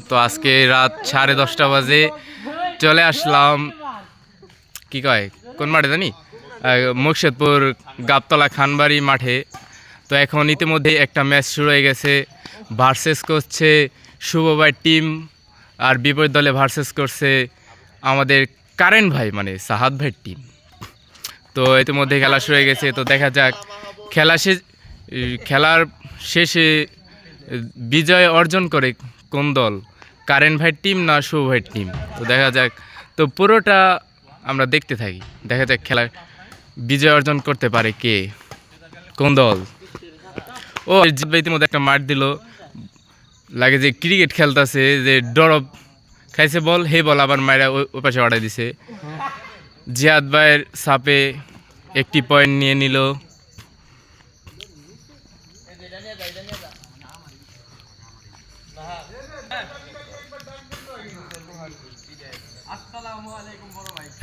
তো আজকে রাত 10:30 বাজে চলে আসলাম কি কয় কোন মাঠে জানি মুর্শিদপুর গাবতলা খানবাড়ি মাঠে। তো এখন ইতিমধ্যে একটা ম্যাচ শুরু হয়ে গেছে। ভার্সেস করছে শুভ ভাই টিম, আর বিপরীত দলে ভার্সেস করছে আমাদের কারেন্ট ভাই মানে সাহাদ ভাই টিম। তো ইতিমধ্যে খেলা শুরু হয়ে গেছে। তো দেখা যাক খেলার শেষে বিজয় অর্জন করে কোন দল, কারেন্ট ভাই টিম না শুভ ভাই টিম। তো দেখা যাক, তো পুরোটা আমরা দেখতে থাকি, দেখা যাক খেলার বিজয় অর্জন করতে পারে কে, কোন দল। ও ইতিমধ্যে একটা মাঠ দিল, লাগে যে ক্রিকেট খেলতেছে, যে ডরব খাইছে বল, হে বল আবার মায়েরা ওই পাশে অর্ডার দিছে। জিয়াদ ভাইয়ের সাপে একটি পয়েন্ট নিয়ে নিল।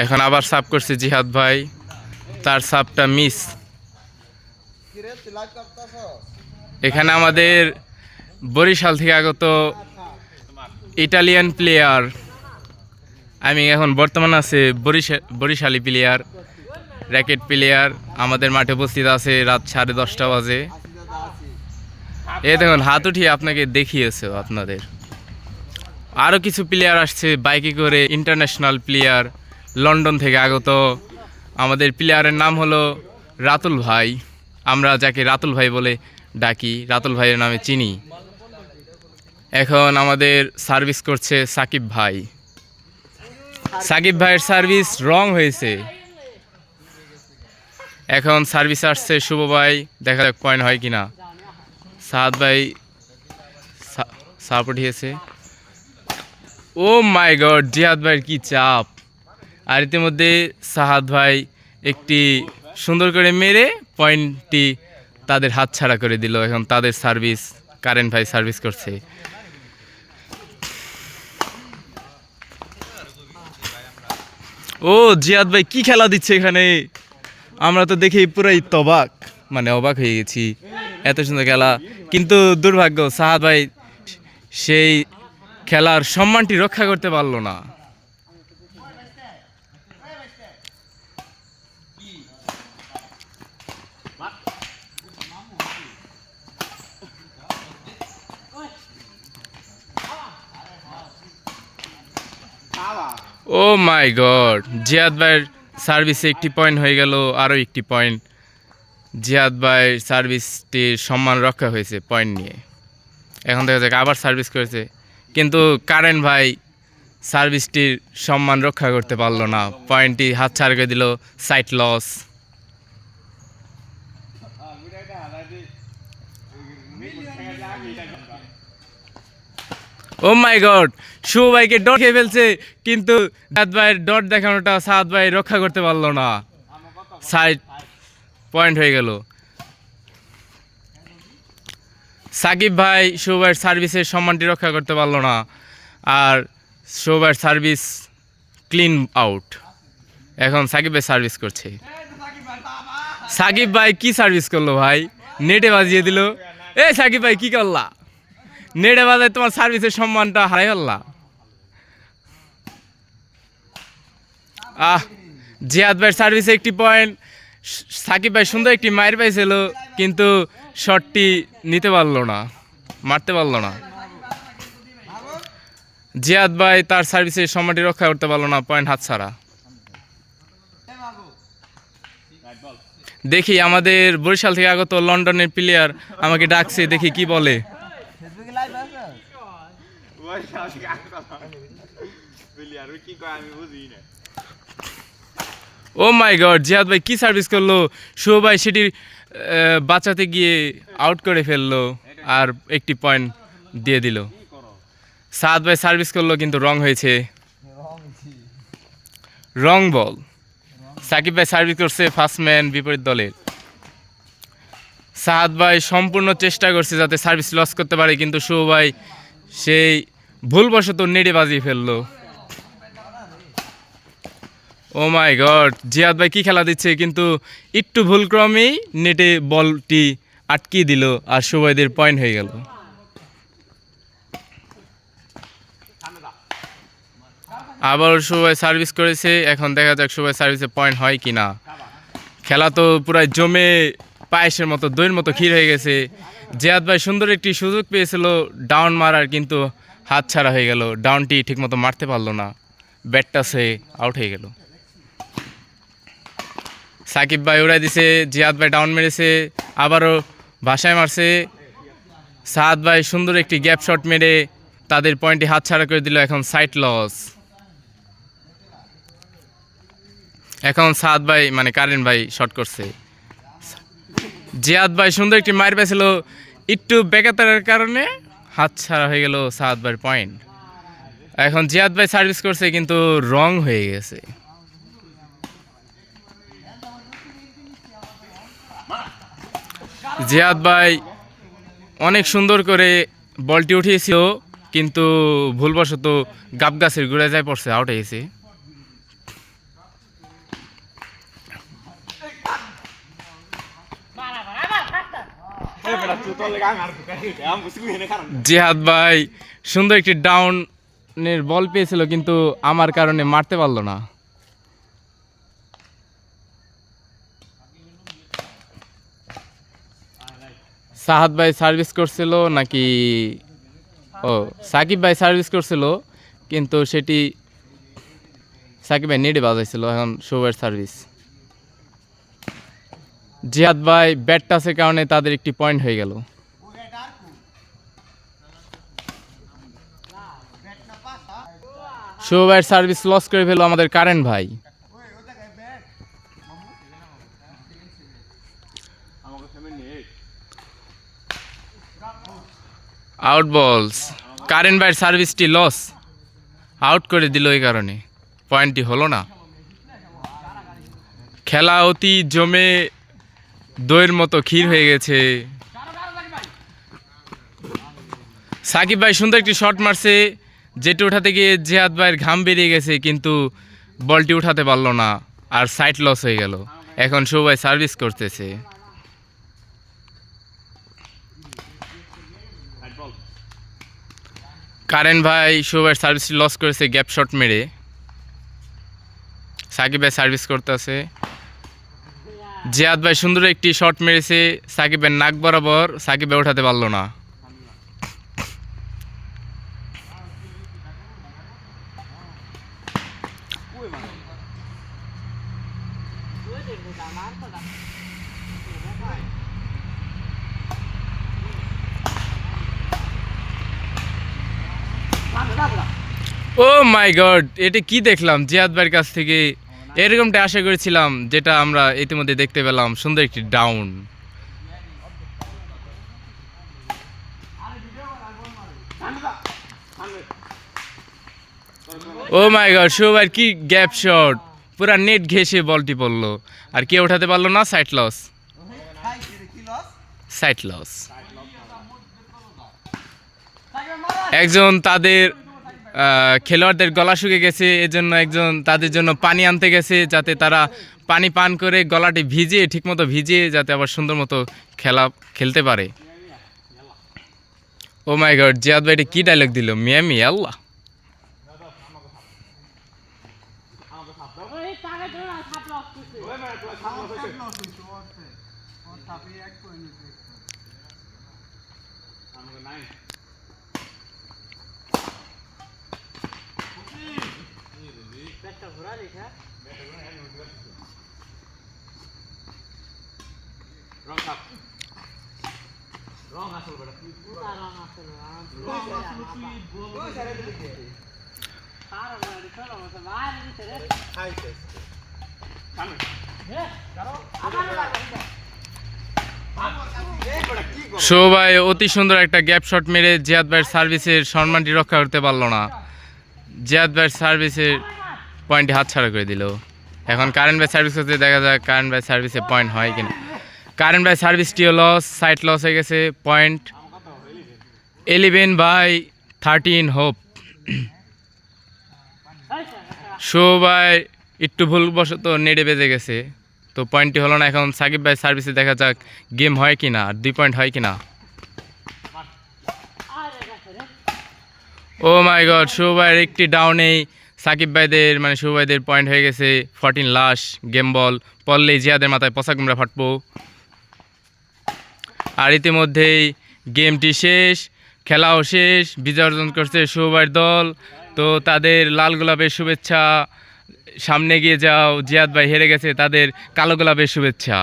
এখন আবার সাপ করছে জিহাদ ভাই, তার সাপটা মিস। এখানে আমাদের বরিশাল থেকে আগত ইটালিয়ান প্লেয়ার, আমি এখন বর্তমান আছে বরিশালী প্লেয়ার, র্যাকেট প্লেয়ার আমাদের মাঠে উপস্থিত আছে রাত 10:30 বাজে। এই দেখুন হাত উঠিয়ে আপনাকে দেখিয়েছে আপনাদের। আরও কিছু প্লেয়ার আসছে বাইকে করে, ইন্টারন্যাশনাল প্লেয়ার লন্ডন থেকে আগত। আমাদের প্লেয়ারের নাম হলো রাতুল ভাই, আমরা যাকে রাতুল ভাই বলে ডাকি, রাতুল ভাইয়ের নামে চিনি। এখন আমাদের সার্ভিস করছে সাকিব ভাই। সাকিব ভাইয়ের সার্ভিস রং হয়েছে। এখন সার্ভিস আসছে শুভ ভাই, দেখা যাক পয়েন্ট হয় কিনা। সাদ ভাই সাপ উঠিয়েছে। ও মাই গড, জিহাদ ভাইয়ের কি চাপ! আর ইতিমধ্যে সাহাদ ভাই একটি সুন্দর করে মেরে পয়েন্টটি তাদের হাতছাড়া করে দিল। এখন তাদের সার্ভিস, কারেন্ট ভাই সার্ভিস করছে। ও জিয়াদ ভাই কি খেলা দিচ্ছে এখানে, আমরা তো দেখে পুরাই তবাক, মানে অবাক হয়ে গেছি, এত সুন্দর খেলা। কিন্তু দুর্ভাগ্য, সাহাদ ভাই সেই খেলার সম্মানটি রক্ষা করতে পারলো না। ও মাই গড, জিয়াদ ভাইয়ের সার্ভিসে একটি পয়েন্ট হয়ে গেল, আরও একটি পয়েন্ট। জিয়াদ ভাইয়ের সার্ভিসটির সম্মান রক্ষা হয়েছে পয়েন্ট নিয়ে। এখন দেখা যাক আবার সার্ভিস করেছে, কিন্তু কারেন্ট ভাই সার্ভিসটির সম্মান রক্ষা করতে পারলো না, পয়েন্টটি হাতছাড়া করে দিল, সাইট লস। ও মাই গড, শুভ ভাইকে ডট খেয়ে ফেলছে, কিন্তু সাদ ভাইয়ের ডট দেখানোটা সাদ ভাই রক্ষা করতে পারলো না, সাইড পয়েন্ট হয়ে গেল। সাকিব ভাই শুভ ভাইয়ের সার্ভিসের সম্মানটি রক্ষা করতে পারলো না, আর শুভ ভাইয়ের সার্ভিস ক্লিন আউট। এখন সাকিব ভাই সার্ভিস করছে। সাকিব ভাই কি সার্ভিস করলো ভাই, নেটে বাজিয়ে দিল। এ সাকিব ভাই কি করলা, নেটে বাজায় তোমার সার্ভিসের সম্মানটা হারাই ফেললা। জিয়াদ ভাইয়ের সার্ভিসে একটি পয়েন্ট। সাকিব ভাই সুন্দর একটি মায়ের পাইছিল, কিন্তু শটটি নিতে পারলো না, মারতে পারলো না। জিয়াদ ভাই তার সার্ভিসের সম্মানটি রক্ষা করতে পারলো না, পয়েন্ট হাতছাড়া। দেখি আমাদের বরিশাল থেকে আগত লন্ডনের প্লেয়ার আমাকে ডাকছে, দেখি কি বলে। ও মাই গড, জিহাদ ভাই কি সার্ভিস করলো, শুভ ভাই সেটি বাঁচাতে গিয়ে আউট করে ফেললো, আর একটি পয়েন্ট দিয়ে দিল। সাদ ভাই সার্ভিস করলো, কিন্তু রং হয়েছে, রং বল। সাকিব ভাই সার্ভিস করছে ফার্স্ট ম্যান বিপরীত দলের। সাহাদ ভাই সম্পূর্ণ চেষ্টা করছে যাতে সার্ভিস লস করতে পারে, কিন্তু শুভ ভাই সেই ভুলবশত নেটে বাজিয়ে ফেললো। ও মাই গড, জিয়াদ ভাই কি খেলা দিচ্ছে, কিন্তু একটু ভুলক্রমেই নেটে বলটি আটকিয়ে দিল, আর শুভ ভাইদের পয়েন্ট হয়ে গেল। আবার সবাই সার্ভিস করেছে, এখন দেখা যাক সবাই সার্ভিসে পয়েন্ট হয় কি না। খেলা তো পুরো জমে পায়েসের মতো দইয়ের মতো ক্ষীর হয়ে গেছে। জিয়াদ ভাই সুন্দর একটি সুযোগ পেয়েছিল ডাউন মারার, কিন্তু হাত ছাড়া হয়ে গেল। ডাউনটি ঠিকমতো মারতে পারলো না, ব্যাটটা সে আউট হয়ে গেল। সাকিব ভাই উড়াই দিছে, জিয়াদ ভাই ডাউন মেরেছে, আবারও ভাষায় মারছে। সাদ ভাই সুন্দর একটি গ্যাপ শট মেরে তাদের পয়েন্টটি হাত ছাড়া করে দিল। এখন সাইড লস। এখন সাদ ভাই মানে কারেন ভাই শট করছে। জিয়াদ ভাই সুন্দর একটি মার পেয়েছিল, একটু বেকাতারের কারণে হাত ছাড়া হয়ে গেল সাদ ভাইয়ের পয়েন্ট। এখন জিয়াদ ভাই সার্ভিস করছে, কিন্তু রং হয়ে গেছে। জিয়াদ ভাই অনেক সুন্দর করে বলটি উঠিয়েছিল, কিন্তু ভুলবশত গাব গাছের গুড়ায় যায় পড়ছে, আউট হয়ে গেছে। জিহাদ ভাই সুন্দর একটি ডাউনের বল পেয়েছিল, কিন্তু আমার কারণে মারতে পারলো না। সাহাদ ভাই সার্ভিস করছিল নাকি, ও সাকিব ভাই সার্ভিস করছিল, কিন্তু সেটি সাকিব ভাই নেটে বাজাইছিল। এখন শুভের সার্ভিস। জিহাদ ভাই ব্যাট টাচের কারণে তাদের একটি পয়েন্ট হয়ে গেল। শুভ ভাইয়ের সার্ভিস লস করে ফেললো আমাদের কারেন্ট ভাই। আউট বলস, কারেন্ট ভাইয়ের সার্ভিসটি লস, আউট করে দিল, এই কারণে পয়েন্টটি হলো না। খেলা অতি জমে দইয়ের মতো ক্ষীর হয়ে গেছে। সাকিব ভাই সুন্দর একটি শট মারছে, যেটি উঠাতে গিয়ে জিহাদ ভাইয়ের ঘাম বেরিয়ে গেছে, কিন্তু বলটি উঠাতে পারলো না, আর সাইড লস হয়ে গেল। এখন শুভ ভাই সার্ভিস করতেছে। কারেন্ট ভাই শুভ ভাইয়ের সার্ভিস লস করেছে গ্যাপ শট মেরে। সাকিব ভাই সার্ভিস করতেছে। জিয়াদ ভাই সুন্দর একটি শট মেরেছে সাকিবের নাক বরাবর, সাকিব ভাই উঠাতে পারলো না। ও মাই গড, এটা কি দেখলাম জিয়াদ ভাইয়ের কাছ থেকে, এরকমটা আশা করেছিলাম, যেটা আমরা ইতিমধ্যে দেখতে পেলাম। সুন্দর একটি ডাউন। ও মাই গড, শুভ ভাইয়ের কি গ্যাপ শট, পুরা নেট ঘেঁষে বলটি পড়লো, আর কে উঠাতে পারলো না। Side loss, side loss. একজন তাদের খেলোয়াড়দের গলা শুকিয়ে গেছে, এজন্য একজন তাদের জন্য পানি আনতে গেছে, যাতে তারা পানি পান করে গলাটি ভিজিয়ে ঠিকমতো ভিজিয়ে যাতে আবার সুন্দর মতো খেলতে পারে। ও মাই গড, জিয়াদ ভাই কি ডায়লগ দিল, মিয়ামি আল্লাহ। শুভ ভাই অতি সুন্দর একটা গ্যাপ শট মেরে জিয়াদ ভাইয়ের সার্ভিসের সম্মানটি রক্ষা করতে পারলো না। জিয়াদ ভাইয়ের সার্ভিসের পয়েন্টটি হাতছাড়া করে দিল। এখন কারেন্ট ভাই সার্ভিস করতে, দেখা যাক কারেন্ট ভাই সার্ভিসে পয়েন্ট হয় কিনা। কারেন্ট ভাই সার্ভিসটিও লস, সাইড লস হয়ে গেছে। Point 11/13 hope. শুভ ভাই একটু ভুলবশত নেটে বেজে গেছে, তো পয়েন্টটি হলো না। এখন সাকিব ভাই সার্ভিসে দেখা যাক গেম হয় কিনা, 2 পয়েন্ট হয় কিনা। ও মাই গড, শুভ ভাইয়ের একটি ডাউনেই সাকিব ভাইদের মানে শুভ ভাইদের পয়েন্ট হয়ে গেছে 14 লাশ গেম বল পড়লেই জিয়াদের মাথায় পচা কুমড়া ফাটবো। আর ইতিমধ্যেই গেমটি শেষ, খেলাও শেষ, বিজয় অর্জন করছে শুভ ভাইয়ের দল। তো তাদের লাল গোলাপের শুভেচ্ছা, সামনে গিয়ে যাও, জিয়াদ ভাই হেরে গেছে, তাদের কালো গোলাপের শুভেচ্ছা।